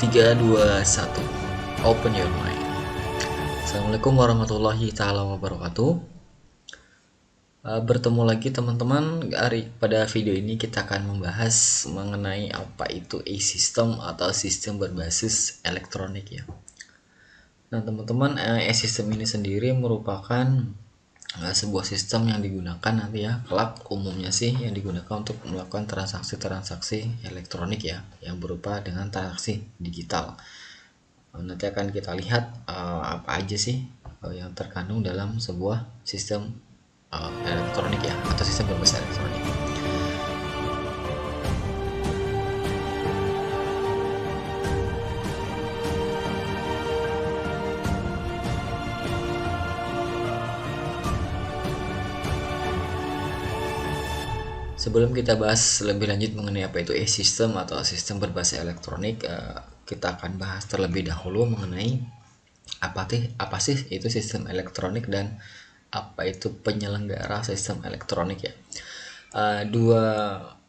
3, 2, 1. Open your mind. Assalamualaikum warahmatullahi taala wabarakatuh. Bertemu lagi teman-teman. Pada video ini kita akan membahas mengenai apa itu e-system atau sistem berbasis elektronik ya. Nah teman-teman, e-system ini sendiri merupakan sebuah sistem yang digunakan nanti ya, kelak umumnya sih yang digunakan untuk melakukan transaksi-transaksi elektronik ya, yang berupa dengan transaksi digital. Nanti akan kita lihat apa aja sih yang terkandung dalam sebuah sistem elektronik ya, atau sistem berbasis elektronik. Sebelum kita bahas lebih lanjut mengenai apa itu e-system atau sistem berbasis elektronik, kita akan bahas terlebih dahulu mengenai apa sih itu sistem elektronik dan apa itu penyelenggara sistem elektronik ya. Dua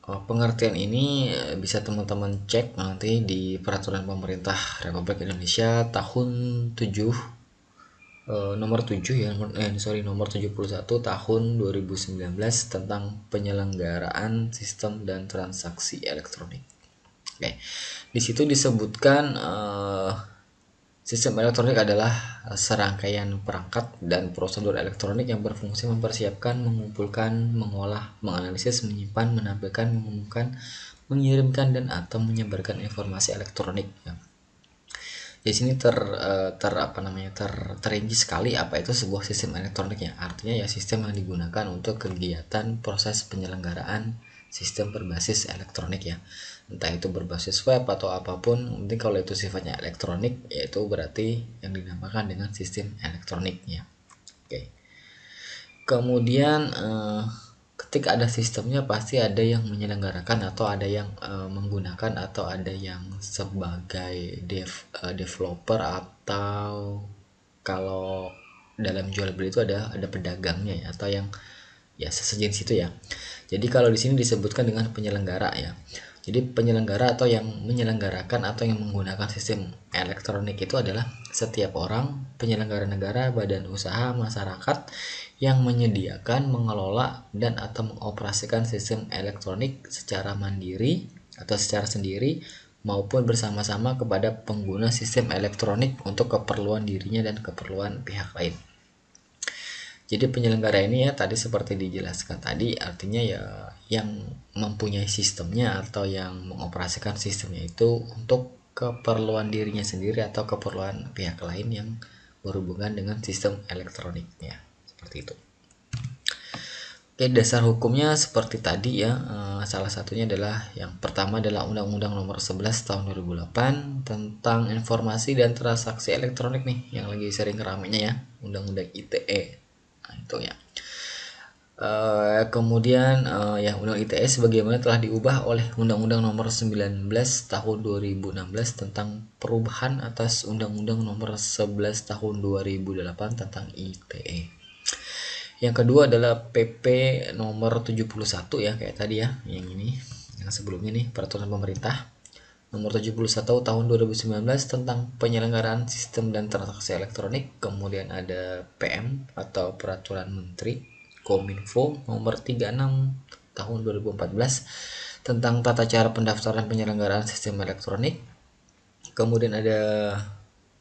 pengertian ini bisa teman-teman cek nanti di peraturan pemerintah Republik Indonesia tahun nomor 7 ya, nomor 71 tahun 2019 tentang penyelenggaraan sistem dan transaksi elektronik. Oke. Di situ disebutkan sistem elektronik adalah serangkaian perangkat dan prosedur elektronik yang berfungsi mempersiapkan, mengumpulkan, mengolah, menganalisis, menyimpan, menampilkan, mengumumkan, mengirimkan dan atau menyebarkan informasi elektronik. Di sini terinci sekali apa itu sebuah sistem elektronik ya. Artinya ya sistem yang digunakan untuk kegiatan proses penyelenggaraan sistem berbasis elektronik ya, entah itu berbasis web atau apapun, penting kalau itu sifatnya elektronik yaitu berarti yang dinamakan dengan sistem elektronik ya. Oke. Kemudian ketika ada sistemnya pasti ada yang menyelenggarakan atau ada yang menggunakan atau ada yang sebagai developer, atau kalau dalam jual beli itu ada pedagangnya ya, atau yang ya sejenis itu ya. Jadi kalau di sini disebutkan dengan penyelenggara ya. Jadi penyelenggara atau yang menyelenggarakan atau yang menggunakan sistem elektronik itu adalah setiap orang, penyelenggara negara, badan usaha, masyarakat yang menyediakan, mengelola, dan atau mengoperasikan sistem elektronik secara mandiri atau secara sendiri maupun bersama-sama kepada pengguna sistem elektronik untuk keperluan dirinya dan keperluan pihak lain. Jadi penyelenggara ini ya tadi seperti dijelaskan tadi, artinya ya yang mempunyai sistemnya atau yang mengoperasikan sistemnya itu untuk keperluan dirinya sendiri atau keperluan pihak lain yang berhubungan dengan sistem elektroniknya, seperti itu. Oke, dasar hukumnya seperti tadi ya, salah satunya adalah yang pertama adalah Undang-Undang Nomor 11 Tahun 2008 tentang informasi dan transaksi elektronik nih, yang lagi sering ramainya ya, Undang-Undang ITE. Nah, itu ya. Kemudian ya Undang ITE sebagaimana telah diubah oleh Undang-Undang Nomor 19 Tahun 2016 tentang perubahan atas Undang-Undang Nomor 11 Tahun 2008 tentang ITE. Yang kedua adalah PP Nomor 71 ya, kayak tadi ya, yang ini, yang sebelumnya nih, peraturan pemerintah Nomor 71 Tahun 2019 tentang penyelenggaraan sistem dan transaksi elektronik. Kemudian ada PM atau Peraturan Menteri Kominfo Nomor 36 Tahun 2014 tentang tata cara pendaftaran penyelenggaraan sistem elektronik. Kemudian ada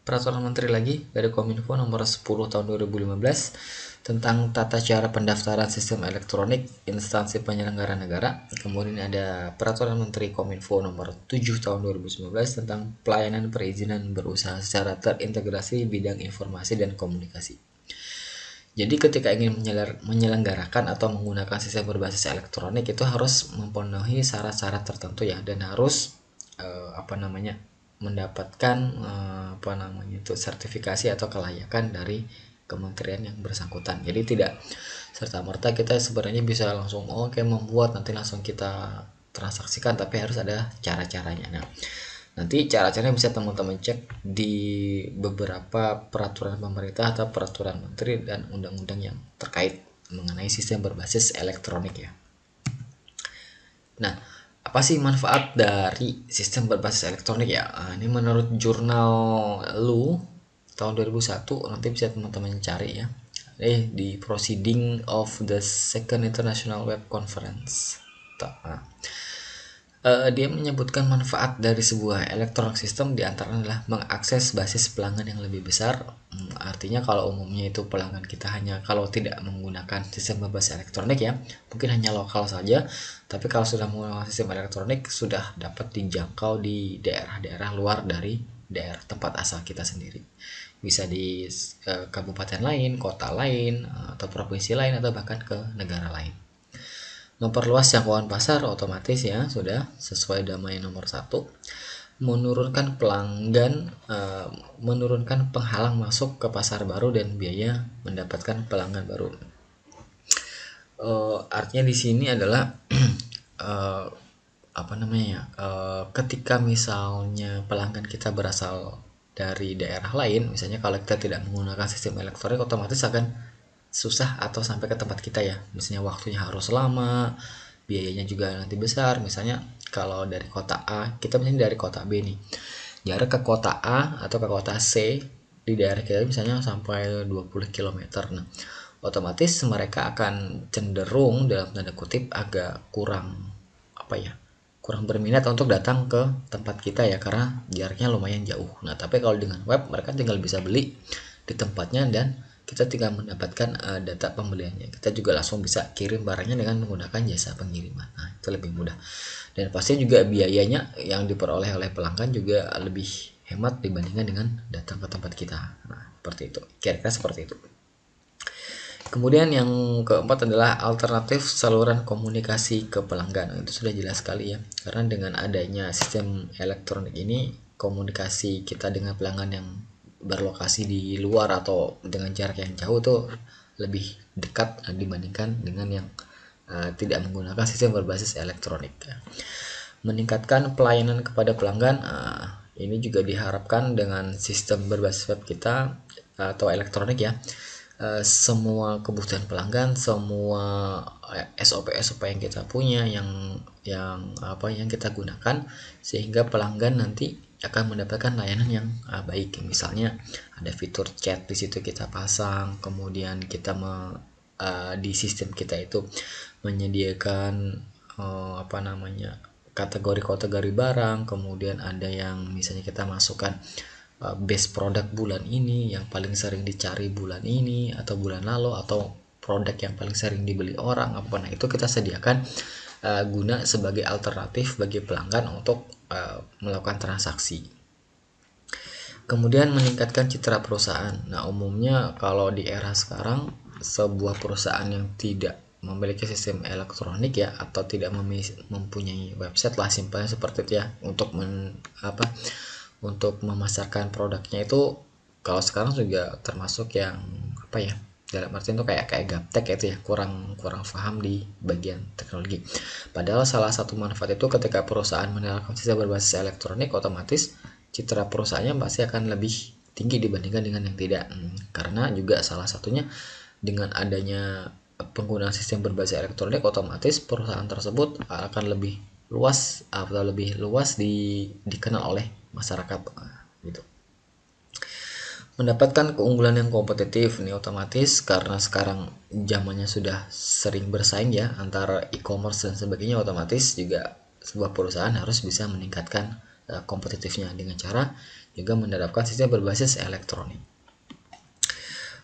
Peraturan Menteri lagi dari Kominfo Nomor 10 Tahun 2015 tentang tata cara pendaftaran sistem elektronik instansi penyelenggara negara. Kemudian ada Peraturan Menteri Kominfo Nomor 7 Tahun 2019 tentang pelayanan perizinan berusaha secara terintegrasi bidang informasi dan komunikasi. Jadi ketika ingin menyelenggarakan atau menggunakan sistem berbasis elektronik itu harus memenuhi syarat-syarat tertentu ya, dan harus mendapatkan sertifikasi atau kelayakan dari kementerian yang bersangkutan. Jadi tidak serta-merta kita sebenarnya bisa langsung membuat nanti langsung kita transaksikan, tapi harus ada cara-caranya. Nah, nanti cara-caranya bisa teman-teman cek di beberapa peraturan pemerintah atau peraturan menteri dan undang-undang yang terkait mengenai sistem berbasis elektronik ya. Nah, Apa sih manfaat dari sistem berbasis elektronik ya? Ini menurut jurnal Lu tahun 2001, nanti bisa teman-teman cari ya. Di Proceeding of the Second International Web Conference. Dia menyebutkan manfaat dari sebuah electronic system diantaranya adalah mengakses basis pelanggan yang lebih besar. Artinya kalau umumnya itu pelanggan kita hanya kalau tidak menggunakan sistem berbasis elektronik ya, mungkin hanya lokal saja. Tapi kalau sudah menggunakan sistem elektronik sudah dapat dijangkau di daerah-daerah luar dari daerah tempat asal kita sendiri. Bisa di kabupaten lain, kota lain, atau provinsi lain, atau bahkan ke negara lain. Memperluas jangkauan pasar otomatis ya, sudah sesuai domain nomor 1. Menurunkan pelanggan, menurunkan penghalang masuk ke pasar baru dan biaya mendapatkan pelanggan baru. Artinya di sini adalah ketika misalnya pelanggan kita berasal dari daerah lain, misalnya kalau kita tidak menggunakan sistem elektronik, otomatis akan susah atau sampai ke tempat kita ya, misalnya waktunya harus lama, biayanya juga nanti besar. Misalnya kalau dari kota A, kita misalnya dari kota B nih, jarak ke kota A atau ke kota C di daerah kita misalnya sampai 20 km. Nah, otomatis mereka akan cenderung dalam tanda kutip agak kurang kurang berminat untuk datang ke tempat kita ya, karena jaraknya lumayan jauh. Nah, tapi kalau dengan web mereka tinggal bisa beli di tempatnya dan kita tinggal mendapatkan data pembeliannya. Kita juga langsung bisa kirim barangnya dengan menggunakan jasa pengiriman. Nah, itu lebih mudah. Dan pasti juga biayanya yang diperoleh oleh pelanggan juga lebih hemat dibandingkan dengan datang ke tempat kita. Nah, seperti itu. Kira-kira seperti itu. Kemudian yang keempat adalah alternatif saluran komunikasi ke pelanggan. Itu sudah jelas sekali ya. Karena dengan adanya sistem elektronik ini, komunikasi kita dengan pelanggan yang berlokasi di luar atau dengan jarak yang jauh tuh lebih dekat dibandingkan dengan yang tidak menggunakan sistem berbasis elektronik. Meningkatkan pelayanan kepada pelanggan, ini juga diharapkan dengan sistem berbasis web kita atau elektronik ya. Semua kebutuhan pelanggan, semua SOP yang kita punya, yang kita gunakan, sehingga pelanggan nanti akan mendapatkan layanan yang baik. Misalnya ada fitur chat di situ kita pasang, kemudian kita di sistem kita itu menyediakan kategori-kategori barang, kemudian ada yang misalnya kita masukkan best produk bulan ini, yang paling sering dicari bulan ini atau bulan lalu, atau produk yang paling sering dibeli orang apa. Nah, itu kita sediakan guna sebagai alternatif bagi pelanggan untuk melakukan transaksi. Kemudian meningkatkan citra perusahaan. Nah, umumnya kalau di era sekarang sebuah perusahaan yang tidak memiliki sistem elektronik ya, atau tidak mempunyai website lah, simpelnya seperti itu ya, untuk memasarkan produknya itu kalau sekarang juga termasuk yang dalam artian itu kayak gaptek itu ya, kurang paham di bagian teknologi. Padahal salah satu manfaat itu ketika perusahaan menerapkan sistem berbasis elektronik, otomatis citra perusahaannya pasti akan lebih tinggi dibandingkan dengan yang tidak. Karena juga salah satunya dengan adanya penggunaan sistem berbasis elektronik, otomatis perusahaan tersebut akan lebih luas dikenal oleh masyarakat gitu. Mendapatkan keunggulan yang kompetitif nih, otomatis karena sekarang zamannya sudah sering bersaing ya antara e-commerce dan sebagainya, otomatis juga sebuah perusahaan harus bisa meningkatkan kompetitifnya dengan cara juga menerapkan sistem berbasis elektronik.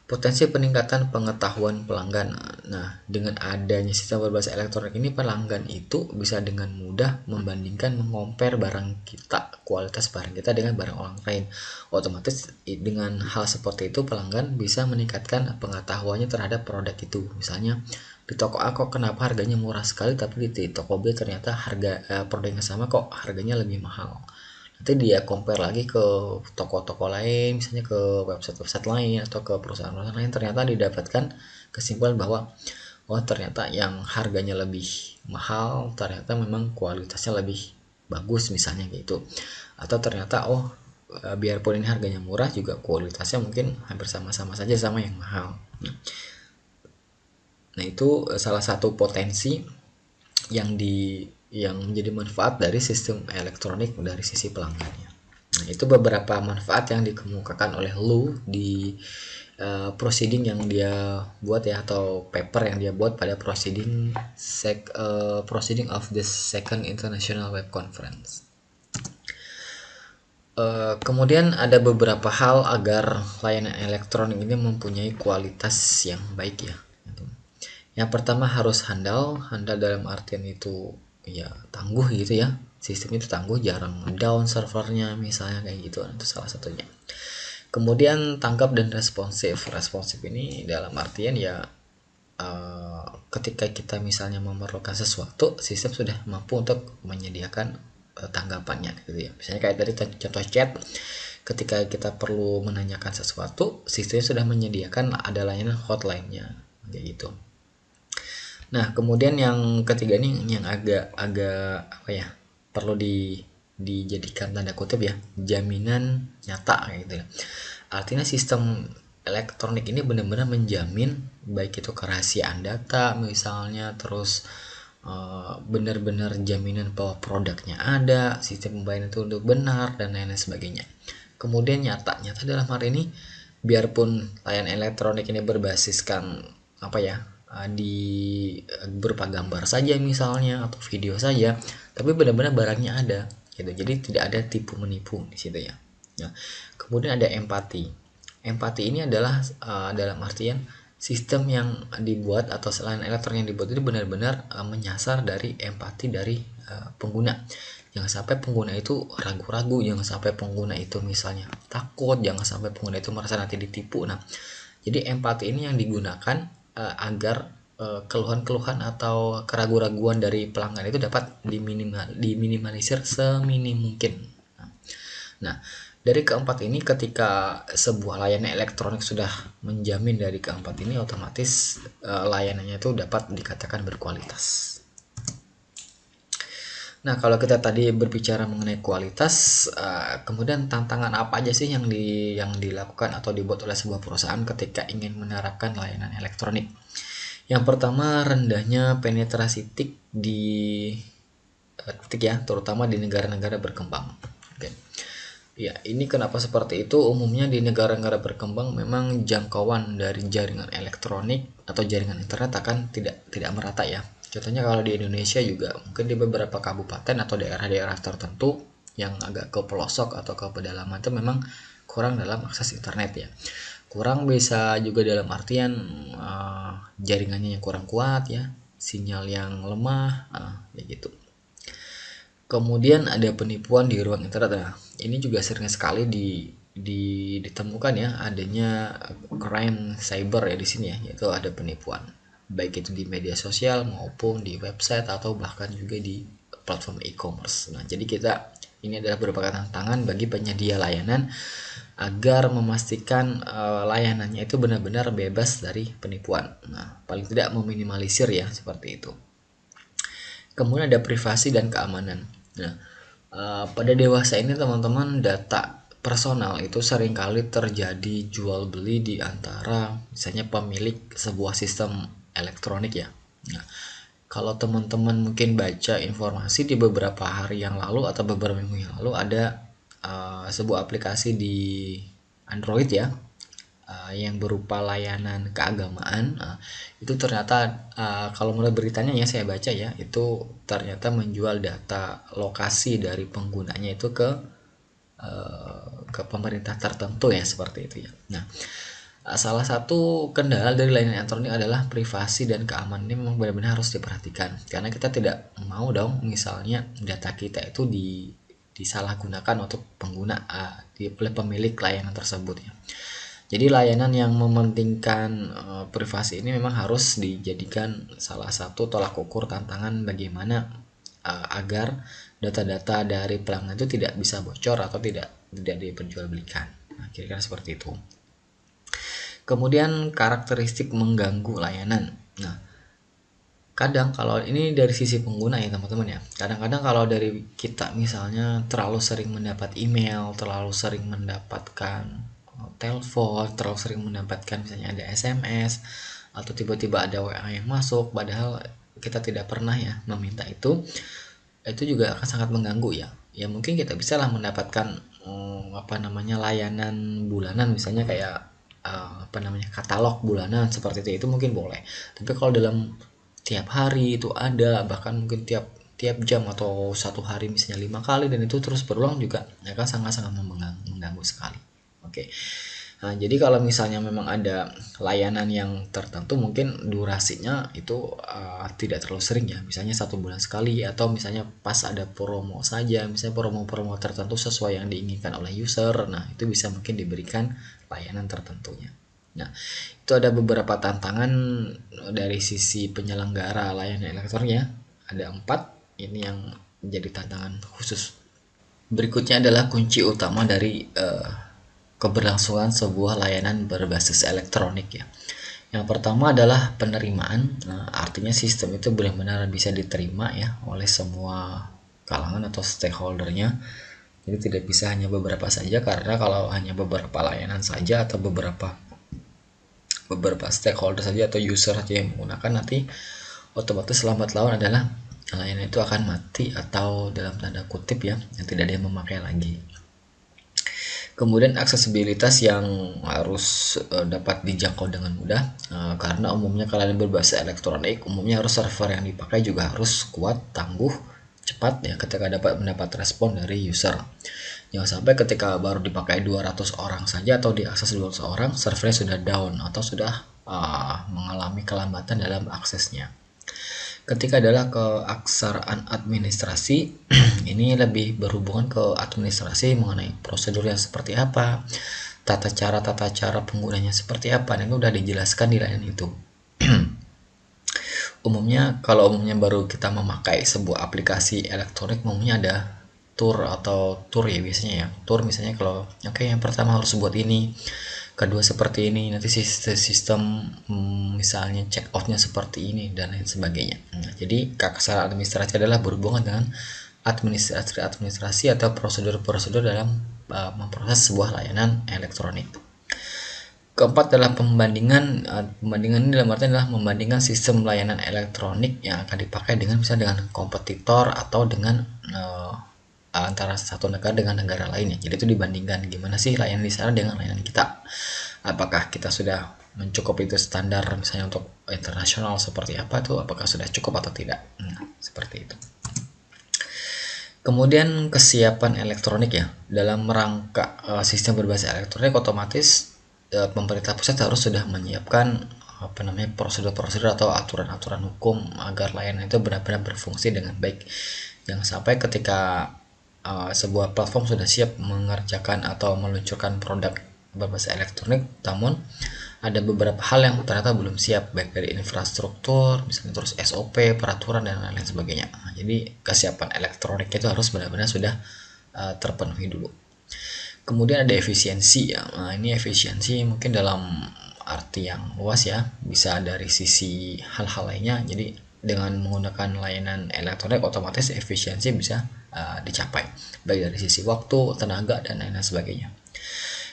Potensi peningkatan pengetahuan pelanggan. Nah, dengan adanya sistem berbasis elektronik ini, pelanggan itu bisa dengan mudah membandingkan, mengompar barang kita, kualitas barang kita dengan barang orang lain. Otomatis dengan hal seperti itu pelanggan bisa meningkatkan pengetahuannya terhadap produk itu. Misalnya di toko A kok kenapa harganya murah sekali, tapi di toko B ternyata harga produknya sama kok harganya lebih mahal. Nanti dia compare lagi ke toko-toko lain, misalnya ke website-website lain atau ke perusahaan-perusahaan lain, ternyata didapatkan kesimpulan bahwa ternyata yang harganya lebih mahal ternyata memang kualitasnya lebih bagus misalnya gitu. Atau ternyata biarpun ini harganya murah juga kualitasnya mungkin hampir sama-sama saja sama yang mahal. Nah, itu salah satu potensi yang yang menjadi manfaat dari sistem elektronik dari sisi pelanggannya. Nah, itu beberapa manfaat yang dikemukakan oleh Lu di proceeding yang dia buat ya, atau paper yang dia buat pada proceeding of the Second International Web Conference. Kemudian ada beberapa hal agar layanan elektronik ini mempunyai kualitas yang baik ya. Yang pertama harus handal dalam artian itu ya tangguh gitu ya. Sistem itu tangguh, jarang down servernya misalnya kayak gitu, itu salah satunya. Kemudian tanggap dan responsif. Responsif ini dalam artian ya ketika kita misalnya memerlukan sesuatu, sistem sudah mampu untuk menyediakan tanggapannya gitu ya. Misalnya kayak tadi contoh chat, ketika kita perlu menanyakan sesuatu, sistemnya sudah menyediakan ada layanan hotline-nya kayak gitu. Nah, kemudian yang ketiga ini yang agak apa ya, perlu dijadikan tanda kutip ya, jaminan nyata kayak gitu ya. Artinya sistem elektronik ini benar-benar menjamin baik itu kerahasiaan data misalnya, terus benar-benar jaminan bahwa produknya ada, sistem pembayaran itu untuk benar dan lain-lain sebagainya. Kemudian nyata dalam hal ini, biarpun layanan elektronik ini berbasiskan apa ya, di berupa gambar saja misalnya atau video saja, tapi benar-benar barangnya ada gitu. Jadi tidak ada tipu menipu di situ ya. Nah, kemudian ada empati. Empati ini adalah dalam artian sistem yang dibuat atau layanan elektronik yang dibuat itu benar-benar menyasar dari empati dari pengguna. Jangan sampai pengguna itu ragu-ragu, jangan sampai pengguna itu misalnya takut, jangan sampai pengguna itu merasa nanti ditipu. Nah, jadi empati ini yang digunakan agar keluhan-keluhan atau keraguan-raguan dari pelanggan itu dapat diminimalisir seminim mungkin. Nah, dari keempat ini, ketika sebuah layanan elektronik sudah menjamin dari keempat ini, otomatis layanannya itu dapat dikatakan berkualitas. Nah, kalau kita tadi berbicara mengenai kualitas, kemudian tantangan apa aja sih yang dilakukan atau dibuat oleh sebuah perusahaan ketika ingin menerapkan layanan elektronik? Yang pertama, rendahnya penetrasi TIK terutama di negara-negara berkembang. Oke. Ya, ini kenapa seperti itu? Umumnya di negara-negara berkembang memang jangkauan dari jaringan elektronik atau jaringan internet akan tidak merata ya. Contohnya kalau di Indonesia juga mungkin di beberapa kabupaten atau daerah-daerah tertentu yang agak ke pelosok atau ke pedalaman itu memang kurang dalam akses internet ya. Kurang bisa juga dalam artian jaringannya yang kurang kuat ya, sinyal yang lemah, ya gitu. Kemudian ada penipuan di ruang internet. Nah, ini juga sering sekali ditemukan ya, adanya crime cyber ya di sini ya, yaitu ada penipuan baik itu di media sosial maupun di website atau bahkan juga di platform e-commerce. Nah, jadi ini adalah beberapa tantangan bagi penyedia layanan agar memastikan layanannya itu benar-benar bebas dari penipuan. Nah, paling tidak meminimalisir ya seperti itu. Kemudian ada privasi dan keamanan. Nah, pada dewasa ini teman-teman, data personal itu seringkali terjadi jual beli di antara misalnya pemilik sebuah sistem elektronik ya. Nah, kalau teman-teman mungkin baca informasi di beberapa hari yang lalu atau beberapa minggu yang lalu, ada sebuah aplikasi di Android ya, yang berupa layanan keagamaan. Itu ternyata kalau menurut beritanya yang saya baca ya, itu ternyata menjual data lokasi dari penggunanya itu ke pemerintah tertentu ya, seperti itu ya. Nah, salah satu kendala dari layanan elektronik adalah privasi dan keamanan. Ini memang benar-benar harus diperhatikan, karena kita tidak mau dong misalnya data kita itu disalahgunakan untuk pengguna di pemilik layanan tersebut ya. Jadi layanan yang mementingkan privasi ini memang harus dijadikan salah satu tolak ukur tantangan bagaimana agar data-data dari pelanggan itu tidak bisa bocor atau tidak diperjualbelikan. Nah, kira-kira seperti itu. Kemudian karakteristik mengganggu layanan. Nah, kadang kalau ini dari sisi pengguna ya teman-teman ya, kadang-kadang kalau dari kita misalnya terlalu sering mendapat email, terlalu sering mendapatkan telepon, terlalu sering mendapatkan misalnya ada SMS atau tiba-tiba ada WA yang masuk, padahal kita tidak pernah ya meminta itu. itu juga akan sangat mengganggu ya. Ya mungkin kita bisa lah mendapatkan layanan bulanan, misalnya kayak katalog bulanan seperti itu mungkin boleh. Tapi kalau dalam tiap hari itu ada, bahkan mungkin tiap tiap jam atau satu hari misalnya 5 kali dan itu terus berulang juga akan sangat-sangat mengganggu sekali. Oke. Nah, jadi kalau misalnya memang ada layanan yang tertentu mungkin durasinya itu tidak terlalu sering ya, misalnya 1 bulan sekali, atau misalnya pas ada promo saja, misalnya promo-promo tertentu sesuai yang diinginkan oleh user. Nah, itu bisa mungkin diberikan layanan tertentunya. Nah, itu ada beberapa tantangan dari sisi penyelenggara layanan elektroniknya. Ada 4, ini yang menjadi tantangan khusus. Berikutnya adalah kunci utama dari keberlangsungan sebuah layanan berbasis elektronik ya. Yang pertama adalah penerimaan. Nah, artinya sistem itu benar-benar bisa diterima ya oleh semua kalangan atau stakeholdernya. Jadi tidak bisa hanya beberapa saja, karena kalau hanya beberapa layanan saja atau beberapa stakeholder saja atau user saja yang menggunakan, nanti otomatis lambat laun adalah layanan itu akan mati atau dalam tanda kutip ya, yang tidak ada yang memakai lagi. Kemudian aksesibilitas yang harus dapat dijangkau dengan mudah, karena umumnya kalian berbasis elektronik, umumnya harus server yang dipakai juga harus kuat, tangguh, cepat ya ketika dapat mendapat respon dari user. Jangan sampai ketika baru dipakai 200 orang saja atau diakses 200 orang, servernya sudah down atau sudah mengalami kelambatan dalam aksesnya. Ketika adalah keaksaraan administrasi, ini lebih berhubungan ke administrasi mengenai prosedur yang seperti apa, tata cara penggunanya seperti apa, dan itu udah dijelaskan di layanan itu. Umumnya baru kita memakai sebuah aplikasi elektronik, umumnya ada tour ya biasanya ya. Tour misalnya kalau yang pertama harus buat ini, kedua seperti ini, nanti sistem misalnya check outnya seperti ini dan lain sebagainya. Nah, jadi keaksaraan administrasi adalah berhubungan dengan administrasi atau prosedur-prosedur dalam memproses sebuah layanan elektronik. Keempat adalah pembandingan. Pembandingan ini dalam artian adalah membandingkan sistem layanan elektronik yang akan dipakai dengan misalnya dengan kompetitor atau dengan antara satu negara dengan negara lainnya. Jadi itu dibandingkan gimana sih layanan di sana dengan layanan kita. Apakah kita sudah mencukupi itu standar misalnya untuk internasional seperti apa, itu apakah sudah cukup atau tidak. Nah, seperti itu. Kemudian kesiapan elektronik ya. Dalam rangka sistem berbasis elektronik, otomatis pemerintah pusat harus sudah menyiapkan prosedur-prosedur atau aturan-aturan hukum agar layanan itu benar-benar berfungsi dengan baik. Jangan sampai ketika sebuah platform sudah siap mengerjakan atau meluncurkan produk berbasis elektronik, namun ada beberapa hal yang ternyata belum siap, baik dari infrastruktur, misalnya terus SOP, peraturan, dan lain-lain sebagainya. Nah, jadi kesiapan elektronik itu harus benar-benar sudah terpenuhi dulu. Kemudian ada efisiensi ya. Nah, ini efisiensi mungkin dalam arti yang luas ya, bisa dari sisi hal-hal lainnya. Jadi dengan menggunakan layanan elektronik, otomatis efisiensi bisa dicapai, baik dari sisi waktu, tenaga, dan lain-lain sebagainya.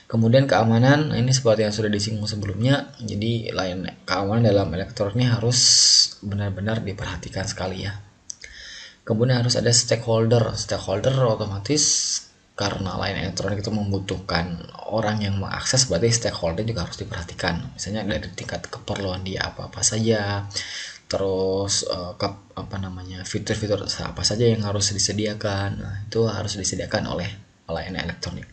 Kemudian keamanan, ini seperti yang sudah disinggung sebelumnya. Jadi keamanan dalam elektronik ini harus benar-benar diperhatikan sekali ya. Kemudian harus ada stakeholder otomatis karena layanan elektronik itu membutuhkan orang yang mengakses, berarti stakeholder juga harus diperhatikan. Misalnya dari tingkat keperluan dia apa saja, terus fitur-fitur apa saja yang harus disediakan. Nah, itu harus disediakan oleh layanan elektronik.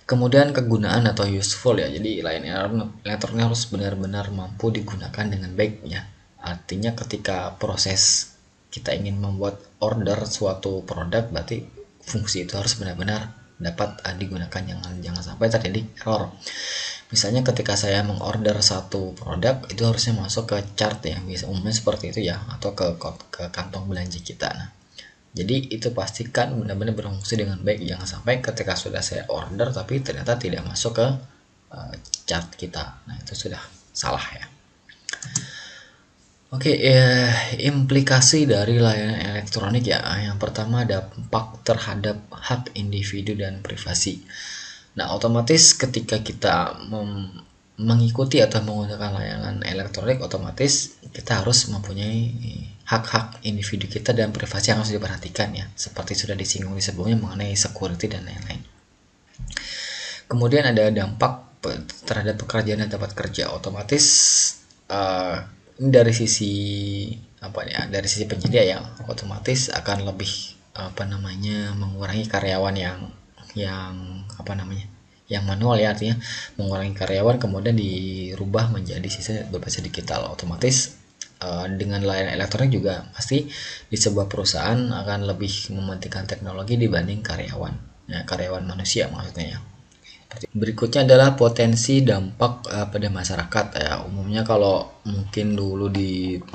Kemudian kegunaan atau useful ya. Jadi layanan elektronik harus benar-benar mampu digunakan dengan baik ya. Artinya ketika proses kita ingin membuat order suatu produk, berarti fungsi itu harus benar-benar dapat digunakan, jangan sampai terjadi error. Misalnya ketika saya mengorder satu produk, itu harusnya masuk ke chart ya, bisa umumnya seperti itu ya, atau ke kantong belanja kita. Nah, jadi itu pastikan benar-benar berfungsi dengan baik, jangan sampai ketika sudah saya order tapi ternyata tidak masuk ke chart kita. Nah, itu sudah salah ya. Oke, implikasi dari layanan elektronik ya. Yang pertama ada dampak terhadap hak individu dan privasi. Nah, otomatis ketika kita mengikuti atau menggunakan layanan elektronik, otomatis kita harus mempunyai hak-hak individu kita dan privasi yang harus diperhatikan ya, seperti sudah disinggung di sebelumnya mengenai security dan lain-lain. Kemudian ada dampak terhadap pekerjaan dan tempat kerja. Otomatis dari sisi dari sisi penyedia ya, otomatis akan lebih mengurangi karyawan yang manual ya, artinya mengurangi karyawan kemudian dirubah menjadi sistem berbasis digital. Otomatis dengan layanan elektronik juga pasti di sebuah perusahaan akan lebih mementingkan teknologi dibanding karyawan manusia maksudnya ya. Berikutnya adalah potensi dampak pada masyarakat ya. Umumnya kalau mungkin dulu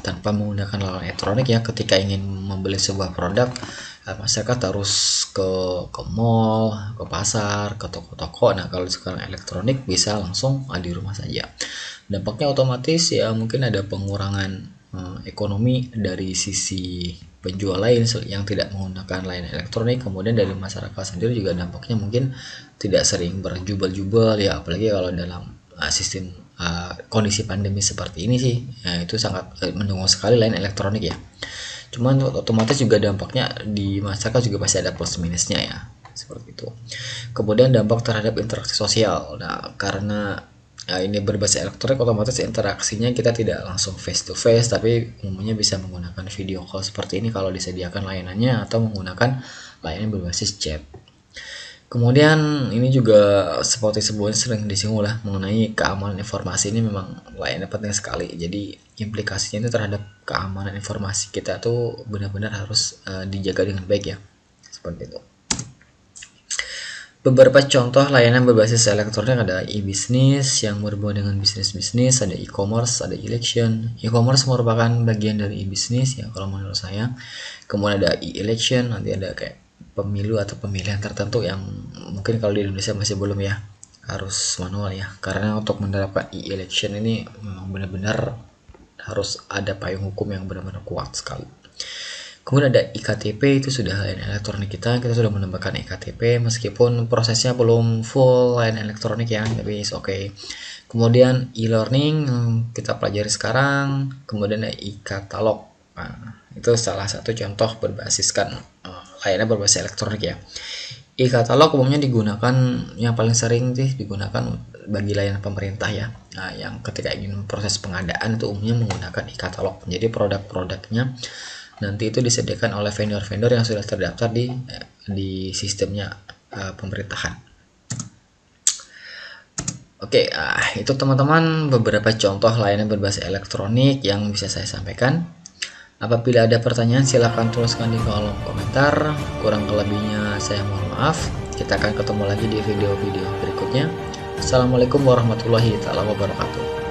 tanpa menggunakan layanan elektronik ya, ketika ingin membeli sebuah produk, masyarakat harus ke mall, ke pasar, ke toko-toko. Nah, kalau sekarang elektronik bisa langsung di rumah saja. Dampaknya otomatis ya mungkin ada pengurangan ekonomi dari sisi penjual lain yang tidak menggunakan layanan elektronik. Kemudian dari masyarakat sendiri juga dampaknya mungkin tidak sering berjubel-jubel ya, apalagi kalau dalam sistem kondisi pandemi seperti ini sih ya, itu sangat mendukung sekali layanan elektronik ya. Cuman otomatis juga dampaknya di masyarakat juga pasti ada plus minusnya ya, seperti itu. Kemudian dampak terhadap interaksi sosial. Nah, karena ini berbasis elektronik, otomatis interaksinya kita tidak langsung face to face, tapi umumnya bisa menggunakan video call seperti ini kalau disediakan layanannya, atau menggunakan layanan berbasis chat. Kemudian ini juga seperti sebelumnya sering disinggung lah mengenai keamanan informasi. Ini memang layanan penting sekali. Jadi implikasinya itu terhadap keamanan informasi kita tuh benar-benar harus dijaga dengan baik ya. Seperti itu. Beberapa contoh layanan berbasis elektronik ada e-business yang berhubungan dengan bisnis-bisnis, ada e-commerce, ada election. E-commerce merupakan bagian dari e-business ya kalau menurut saya. Kemudian ada e-election, nanti ada kayak pemilu atau pemilihan tertentu yang mungkin kalau di Indonesia masih belum ya, harus manual ya, karena untuk menerapkan e-election ini memang benar-benar harus ada payung hukum yang benar-benar kuat sekali. Kemudian ada iktp, itu sudah layanan elektronik kita sudah menambahkan iktp meskipun prosesnya belum full layanan elektronik ya, tapi it's okay. Kemudian e-learning kita pelajari sekarang. Kemudian ada e-katalog. Nah, itu salah satu contoh berbasiskan layanan berbasis elektronik ya. E-katalog umumnya digunakan, yang paling sering sih digunakan bagi layanan pemerintah ya. Nah, yang ketika ingin proses pengadaan itu umumnya menggunakan e-katalog. Jadi produk-produknya nanti itu disediakan oleh vendor-vendor yang sudah terdaftar di sistemnya pemerintahan. Oke, itu teman-teman beberapa contoh layanan berbasis elektronik yang bisa saya sampaikan. Apabila ada pertanyaan silahkan tuliskan di kolom komentar. Kurang lebihnya saya mohon maaf. Kita akan ketemu lagi di video-video berikutnya. Assalamualaikum warahmatullahi wabarakatuh.